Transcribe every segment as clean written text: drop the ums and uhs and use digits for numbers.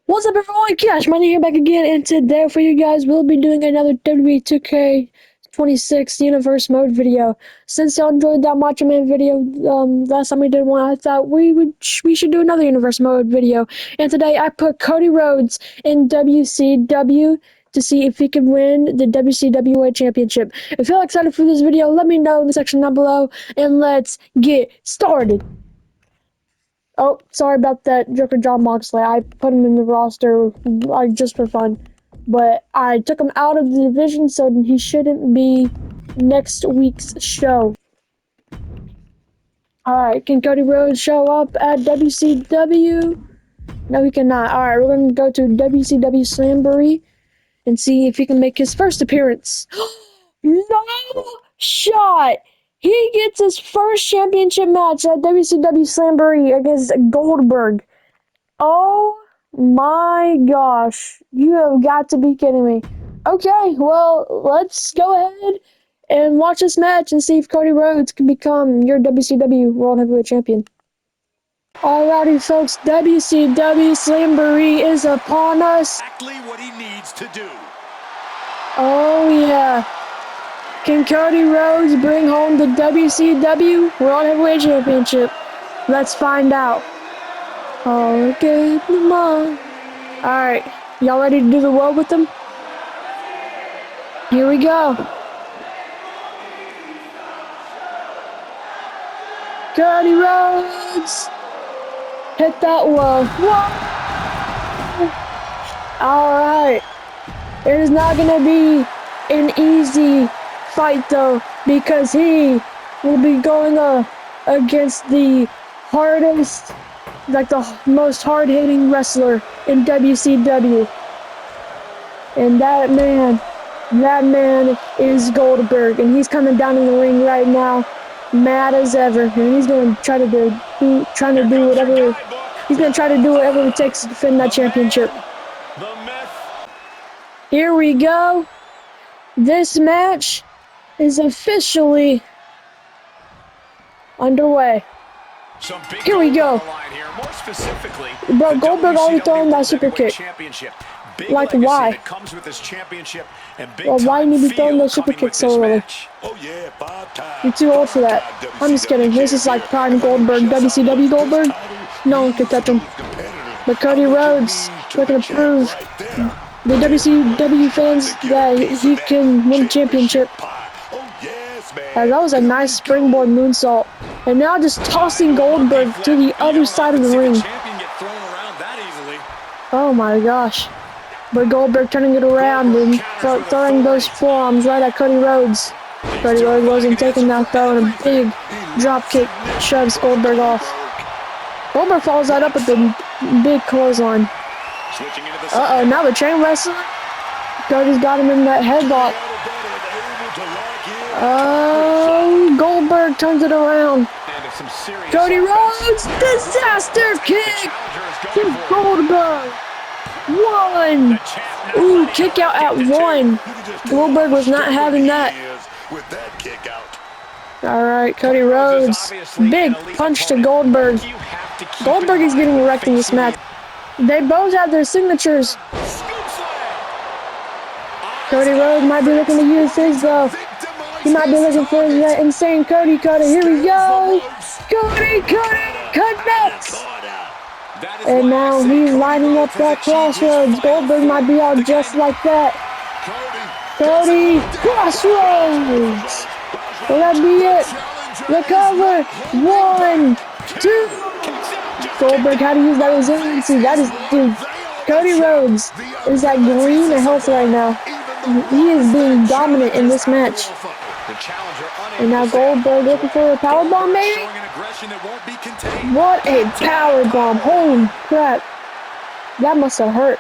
What's up, everyone? Cash Money here back again, and today for you guys, we'll be doing another WWE 2K26 Universe Mode video. Since y'all enjoyed that Macho Man video last time we did one, I thought we should do another Universe Mode video. And today I put Cody Rhodes in WCW to see if he could win the WCW World Championship. If you're excited for this video, let me know in the section down below, and let's get started. Oh, sorry about that, Joker John Moxley. I put him in the roster just for fun. But I took him out of the division, so he shouldn't be next week's show. Alright, can Cody Rhodes show up at WCW? No, he cannot. Alright, we're going to go to WCW Slamboree and see if he can make his first appearance. No shot! He gets his first championship match at WCW Slamboree against Goldberg. Oh my gosh. You have got to be kidding me. Okay, well, let's go ahead and watch this match and see if Cody Rhodes can become your WCW World Heavyweight Champion. Alrighty, folks, WCW Slamboree is upon us. Exactly what he needs to do. Oh yeah. Can Cody Rhodes bring home the WCW World Heavyweight Championship? Let's find out. Okay, come on. Alright, y'all ready to do the roll with him? Here we go. Cody Rhodes! Hit that wall. Whoa! Alright. It is not going to be an easy fight though, because he will be going against the hardest, like the most hard-hitting wrestler in WCW. And that man is Goldberg, and he's coming down in the ring right now, mad as ever, and he's going to try to do whatever it takes to defend that championship. Here we go. This match is officially underway. Here we go. Bro, Goldberg already throwing that super kick. Like, why? Well, why didn't he be throwing those super kicks so early? You're too old for that. I'm just kidding. This is like prime Goldberg, WCW Goldberg. No one could touch him. But Cody Rhodes looking to prove the WCW fans that he can win the championship. That was a nice springboard moonsault. And now just tossing Goldberg to the other side of the ring. Oh my gosh. But Goldberg turning it around and throwing those forearms right at Cody Rhodes. Cody Rhodes wasn't taking that though, and a big drop kick shoves Goldberg off. Goldberg follows that up with the big clothesline. Uh-oh, now the chain wrestling. Cody's got him in that headlock. Oh, Goldberg turns it around. Cody Rhodes, disaster kick to Goldberg. 1. Ooh, kick out at 1. Goldberg was not having that. Alright, Cody Rhodes. Big punch to Goldberg. Goldberg is getting wrecked in this match. They both have their signatures. Cody Rhodes might be looking to use his though. He might be looking for that insane Cody cutter. Here we go. Cody connects. And now he's lining up that crossroads. Goldberg might be out just like that. Cody crossroads. Will that be it? The cover. 1, 2. Goldberg had to use that resiliency. That is, dude. Cody Rhodes is at green health right now. He is being dominant in this match. And now Goldberg looking for a powerbomb, maybe? What a powerbomb. Holy crap. That must have hurt.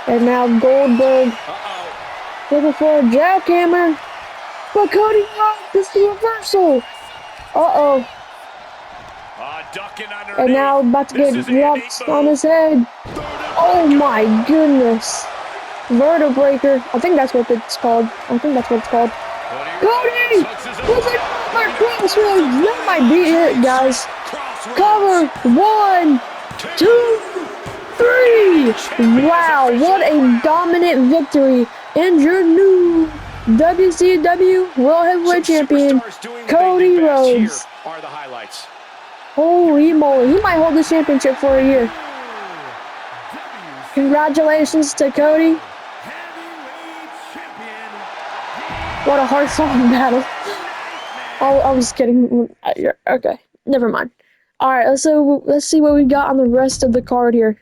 And now Goldberg looking for a jackhammer. But Cody Rhodes gets the reversal. Uh-oh. And now about to get dropped on his head. Oh my goodness. Vertebreaker. I think that's what it's called. Cody! With another crossroads! That might be it, guys. Cover. 1, 2, 3. Wow, what a dominant victory. And your new WCW World Heavyweight Champion, Cody Rhodes. Are the highlights. Holy moly, he might hold the championship for a year. Congratulations to Cody. What a hard-fought battle. Oh, I was kidding. Okay, never mind. All right, let's see what we got on the rest of the card here.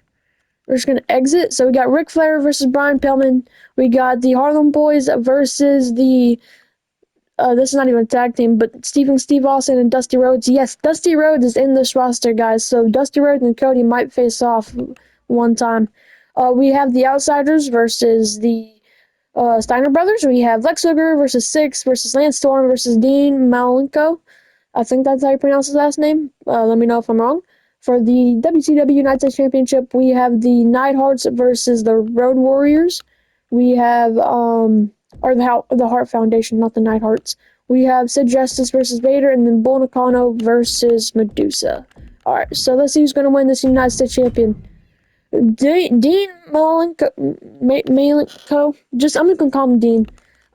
We're just gonna exit. So we got Ric Flair versus Brian Pillman. We got the Harlem Boys versus the this is not even a tag team, but Steve Austin and Dusty Rhodes. Yes, Dusty Rhodes is in this roster, guys. So Dusty Rhodes and Cody might face off one time. We have the Outsiders versus the Steiner Brothers. We have Lex Luger versus Six versus Lance Storm versus Dean Malenko. I think that's how you pronounce his last name. Let me know if I'm wrong. For the WCW United States Championship, we have the Neidharts versus the Road Warriors. We have the Hart Foundation, not the Neidharts. We have Sid Justice versus Vader, and then Bull Nakano versus Medusa. All right, so let's see who's going to win this United States Champion. Dean Malenko, I'm going to call him Dean,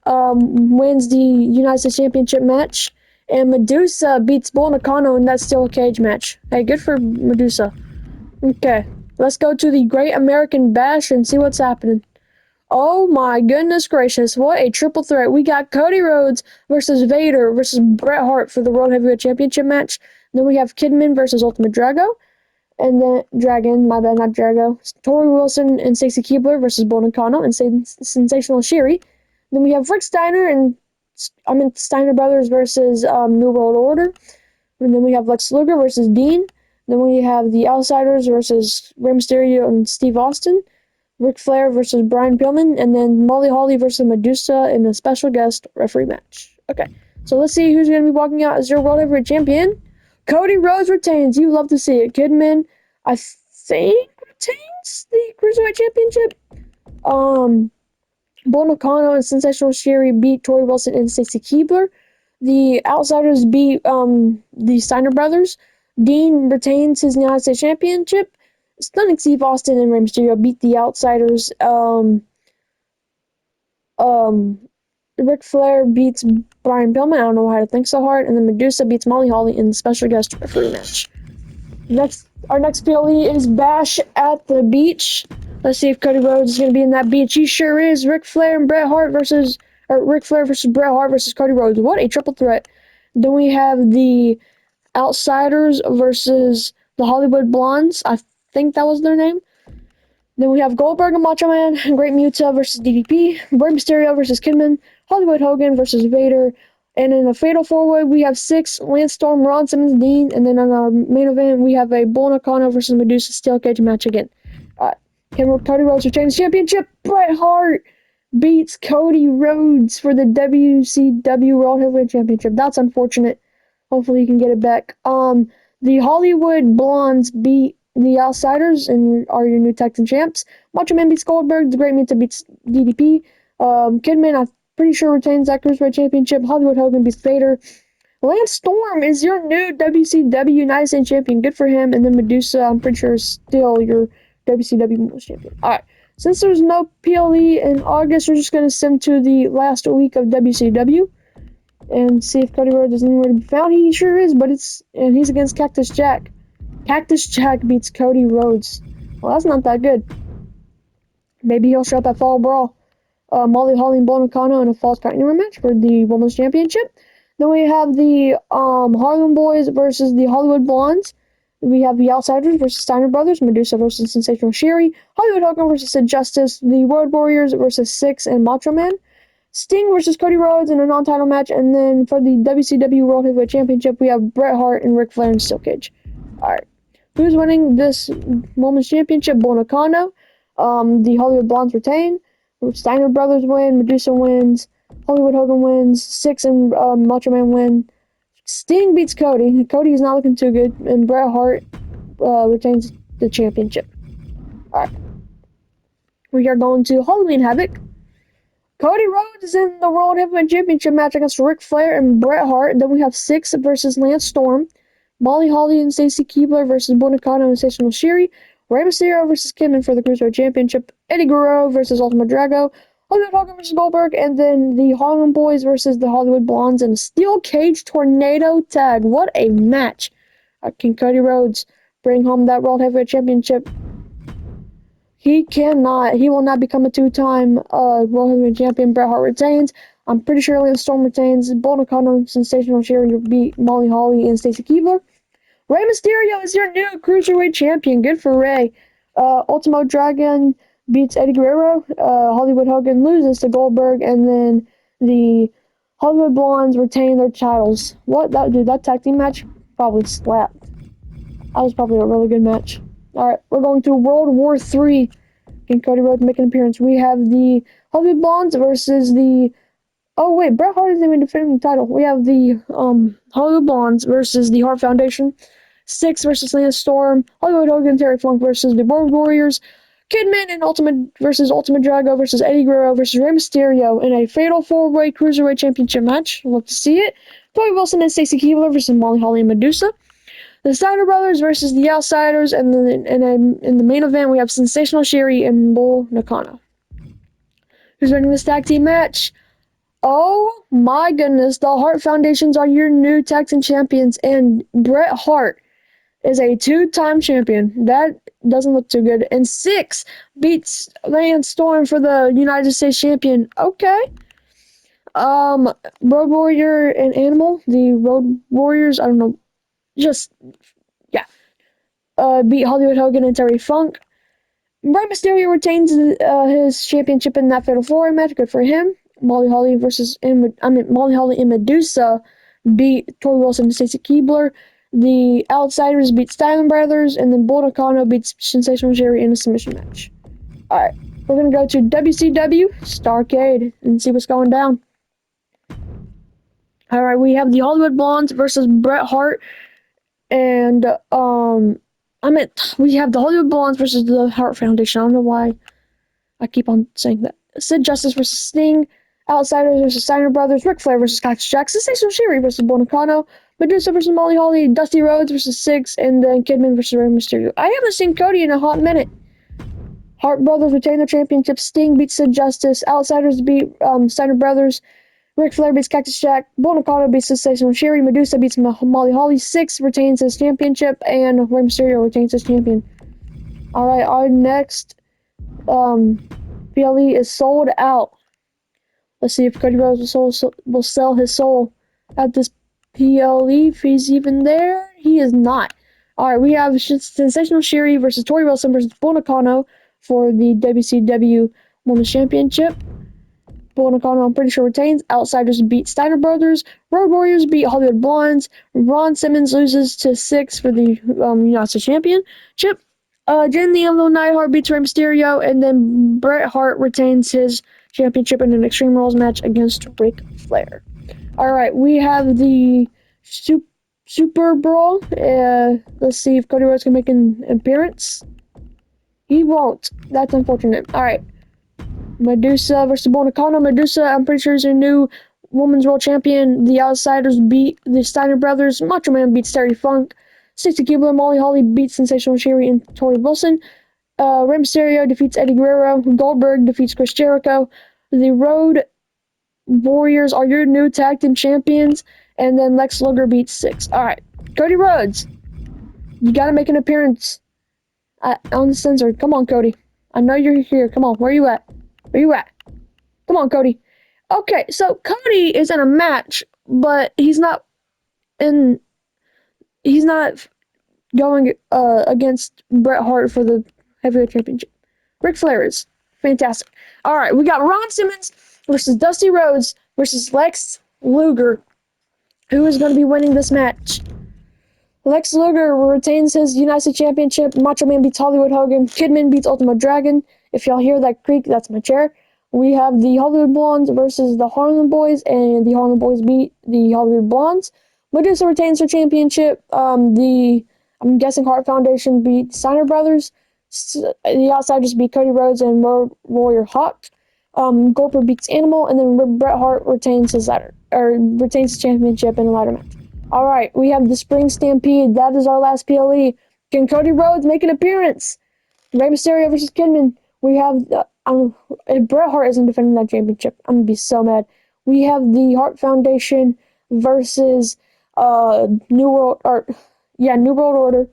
wins the United States Championship match. And Medusa beats Bull Nakano in that steel cage match. Hey, good for Medusa. Okay, let's go to the Great American Bash and see what's happening. Oh my goodness gracious, what a triple threat. We got Cody Rhodes versus Vader versus Bret Hart for the World Heavyweight Championship match. Then we have Kidman versus Ultimate Drago. And then Dragon, my bad, not Drago. Tori Wilson and Stacy Keibler versus Bull Nakano and Sensational Sherry. Then we have Rick Steiner and Steiner Brothers versus New World Order. And then we have Lex Luger versus Dean. Then we have the Outsiders versus Rey Mysterio and Steve Austin. Ric Flair versus Brian Pillman. And then Molly Holly versus Medusa in a special guest referee match. Okay, so let's see who's going to be walking out as your World Heavyweight Champion. Cody Rhodes retains. You love to see it. Kidman, I think, retains the Cruiserweight Championship. Bull Nakano and Sensational Sherry beat Tori Wilson and Stacy Keibler. The Outsiders beat the Steiner Brothers. Dean retains his United States Championship. Stunning Steve Austin and Rey Mysterio beat the Outsiders. Ric Flair beats Brian Pillman. I don't know how to think so hard. And then Medusa beats Molly Holly in the special guest referee match. Our next PLE is Bash at the Beach. Let's see if Cody Rhodes is going to be in that beach. He sure is. Ric Flair versus Bret Hart versus Cody Rhodes. What a triple threat. Then we have the Outsiders versus the Hollywood Blondes. I think that was their name. Then we have Goldberg and Macho Man, Great Muta versus DDP, Rey Mysterio versus Kidman, Hollywood Hogan versus Vader, and in a fatal four-way, we have Six, Lance Storm, Ron Simmons, Dean, and then on our main event, we have a Bull Nakano versus Medusa steel cage match again. Cody Rhodes retains the championship. Bret Hart beats Cody Rhodes for the WCW World Heavyweight Championship. That's unfortunate. Hopefully, you can get it back. The Hollywood Blondes beat the Outsiders and are your new tag team champs. Macho Man beats Goldberg. The Great Muta beats DDP. Kidman, I'm pretty sure, retains that Cruiserweight Championship. Hollywood Hogan beats Vader. Lance Storm is your new WCW United States Champion. Good for him. And then Medusa, I'm pretty sure, is still your WCW World Champion. Alright, since there's no PLE in August, we're just going to sim to the last week of WCW and see if Cody Rhodes is anywhere to be found. He sure is, but he's against Cactus Jack. Cactus Jack beats Cody Rhodes. Well, that's not that good. Maybe he'll show up at Fall Brawl. Molly Holly and Bull Nakano in a Falls Count Anywhere match for the Women's Championship. Then we have the Harlem Boys versus the Hollywood Blondes. We have the Outsiders versus Steiner Brothers, Medusa versus Sensational Sherry, Hollywood Hogan versus Sid Justice, the Road Warriors versus Six and Macho Man, Sting versus Cody Rhodes in a non-title match, and then for the WCW World Heavyweight Championship, we have Bret Hart and Ric Flair in Steel Cage. Alright, who's winning this Women's Championship? Bull Nakano. The Hollywood Blondes retain. Steiner Brothers win, Medusa wins, Hollywood Hogan wins, Six and Macho Man win. Sting beats Cody. Cody is not looking too good, and Bret Hart retains the championship. Alright. We are going to Halloween Havoc. Cody Rhodes is in the World Heavyweight Championship match against Ric Flair and Bret Hart. Then we have Six versus Lance Storm. Molly Holly and Stacy Keibler versus Bull Nakano and Sensational Sherry. Rey Mysterio versus Kidman for the Cruiserweight Championship. Eddie Guerrero versus Ultimo Drago. Hollywood Hogan versus Goldberg. And then the Harlem Boys versus the Hollywood Blondes in a Steel Cage Tornado Tag. What a match. Can Cody Rhodes bring home that World Heavyweight Championship? He will not become a two-time World Heavyweight Champion. Bret Hart retains. I'm pretty sure Lance Storm retains. Bull Nakano, Sensational Sherry beat Molly Holly and Stacy Keibler. Rey Mysterio is your new Cruiserweight Champion. Good for Rey. Ultimo Dragon beats Eddie Guerrero. Hollywood Hogan loses to Goldberg. And then the Hollywood Blondes retain their titles. That tag team match probably slapped. That was probably a really good match. Alright, we're going to World War III. Can Cody Rhodes make an appearance? We have the Hollywood Blondes versus the... Oh, wait, Bret Hart isn't even defending the title. We have the Hollywood Blondes versus the Hart Foundation. Six versus Lance Storm. Hollywood Hogan, Terry Funk versus the Road Warriors. Kidman and Ultimate Drago versus Eddie Guerrero versus Rey Mysterio in a fatal four-way Cruiserweight Championship match. Love to see it. Tori Wilson and Stacy Keibler versus Molly Holly and Medusa. The Steiner Brothers versus the Outsiders, and then in the main event we have Sensational Sherry and Bull Nakano. Who's winning this tag team match? Oh my goodness, the Hart Foundations are your new tag team champions, and Bret Hart is a two-time champion. That doesn't look too good. And 6 beats Lance Storm for the United States champion. Okay. Road Warrior and Animal, the Road Warriors, I don't know. Beat Hollywood Hogan and Terry Funk. Rey Mysterio retains his championship in that Fatal 4-Way match. Good for him. Molly Holly and Medusa beat Tori Wilson and Stacy Keibler. The Outsiders beat Steiner Brothers, and then Bull Nakano beats Sensational Sherry in a submission match. Alright, we're going to go to WCW Starrcade and see what's going down. Alright, we have the Hollywood Blondes versus Bret Hart. And, we have the Hollywood Blondes versus the Hart Foundation. I don't know why I keep on saying that. Sid Justice versus Sting. Outsiders versus Steiner Brothers. Ric Flair versus Cactus Jack. Sensational Sherry versus Bull Nakano. Medusa versus Molly Holly. Dusty Rhodes versus Six. And then Kidman versus Rey Mysterio. I haven't seen Cody in a hot minute. Hart Brothers retain their championship. Sting beats Sid Justice. Outsiders beat Steiner Brothers. Ric Flair beats Cactus Jack. Bull Nakano beats Sensational Sherry. Medusa beats Molly Holly. Six retains his championship. And Rey Mysterio retains his champion. Alright, our next PLE is sold out. Let's see if Cody Rhodes will sell his soul at this PLE, if he's even there. He is not. Alright, we have Sensational Sherry versus Tori Wilson versus Bull Nakano for the WCW Women's Championship. Bull Nakano, I'm pretty sure, retains. Outsiders beat Steiner Brothers. Road Warriors beat Hollywood Blondes. Ron Simmons loses to Six for the United States Championship. Jen the Evil Neidhart beats Rey Mysterio, and then Bret Hart retains his championship in an Extreme Rules match against Ric Flair. Alright, we have the Super Brawl. Let's see if Cody Rhodes can make an appearance. He won't. That's unfortunate. Alright. Medusa versus Bull Nakano. Medusa, I'm pretty sure, is your new Women's World Champion. The Outsiders beat the Steiner Brothers. Macho Man beats Terry Funk. Stacy Keibler, Molly Holly beats Sensational Sherry and Tori Wilson. Rey Mysterio defeats Eddie Guerrero. Goldberg defeats Chris Jericho. The Road Warriors are your new tag team champions. And then Lex Luger beats Six. Alright, Cody Rhodes, you gotta make an appearance on the Censored. Come on, Cody. I know you're here. Come on, where you at? Where you at? Come on, Cody. Okay, so Cody is in a match, but he's not going against Bret Hart for the Heavyweight Championship. Ric Flair is. Fantastic. Alright, we got Ron Simmons versus Dusty Rhodes versus Lex Luger. Who is going to be winning this match? Lex Luger retains his United States Championship. Macho Man beats Hollywood Hogan. Kidman beats Ultimo Dragon. If y'all hear that creak, that's my chair. We have the Hollywood Blondes versus the Harlem Boys, and the Harlem Boys beat the Hollywood Blondes. Medusa retains her championship. I'm guessing Hart Foundation beat Steiner Brothers. The Outsiders beat Cody Rhodes and Road Warrior Hawk. Goldberg beats Animal, and then Bret Hart retains his championship in a ladder match. Alright, we have the Spring Stampede. That is our last PLE. Can Cody Rhodes make an appearance? Rey Mysterio versus Kidman. We have if Bret Hart isn't defending that championship, I'm gonna be so mad. We have the Hart Foundation versus New World Order.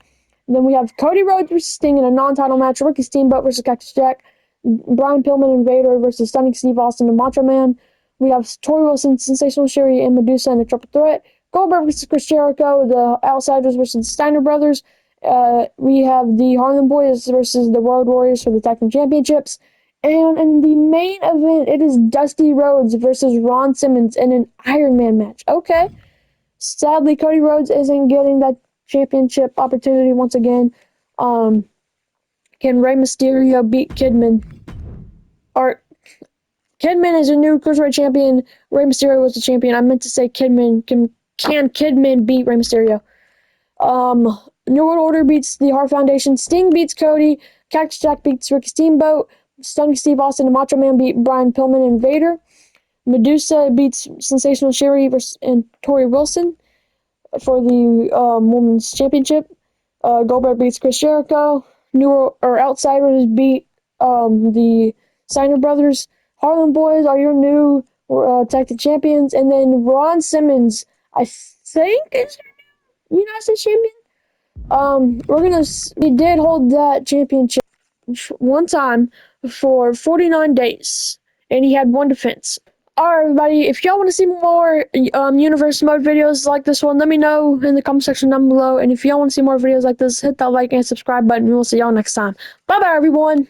And then we have Cody Rhodes versus Sting in a non-title match. Ricky Steamboat versus Cactus Jack. Brian Pillman and Vader versus Stunning Steve Austin and Macho Man. We have Tori Wilson, Sensational Sherry, and Medusa in a triple threat. Goldberg versus Chris Jericho, the Outsiders versus the Steiner Brothers. We have the Harlem Boys versus the Road Warriors for the Tag Team Championships. And in the main event, it is Dusty Rhodes versus Ron Simmons in an Iron Man match. Okay. Sadly, Cody Rhodes isn't getting that championship opportunity once again. Can Rey Mysterio beat Kidman? Or Kidman is a new Cruiserweight champion. Rey Mysterio was the champion. I meant to say Kidman. Can Kidman beat Rey Mysterio? New World Order beats the Hart Foundation. Sting beats Cody. Cactus Jack beats Ricky Steamboat. Stunning Steve Austin and Macho Man beat Brian Pillman and Vader. Medusa beats Sensational Sherry and Tori Wilson for the Women's Championship. Goldberg beats Chris Jericho. Outsiders beat the Steiner Brothers. Harlem Boys are your new tag team champions. And then Ron Simmons, I think, is your United States champion. He did hold that championship one time for 49 days, and he had one defense. Alright, everybody, if y'all want to see more Universe Mode videos like this one, let me know in the comment section down below. And if y'all want to see more videos like this, hit that like and subscribe button. We'll see y'all next time. Bye-bye, everyone.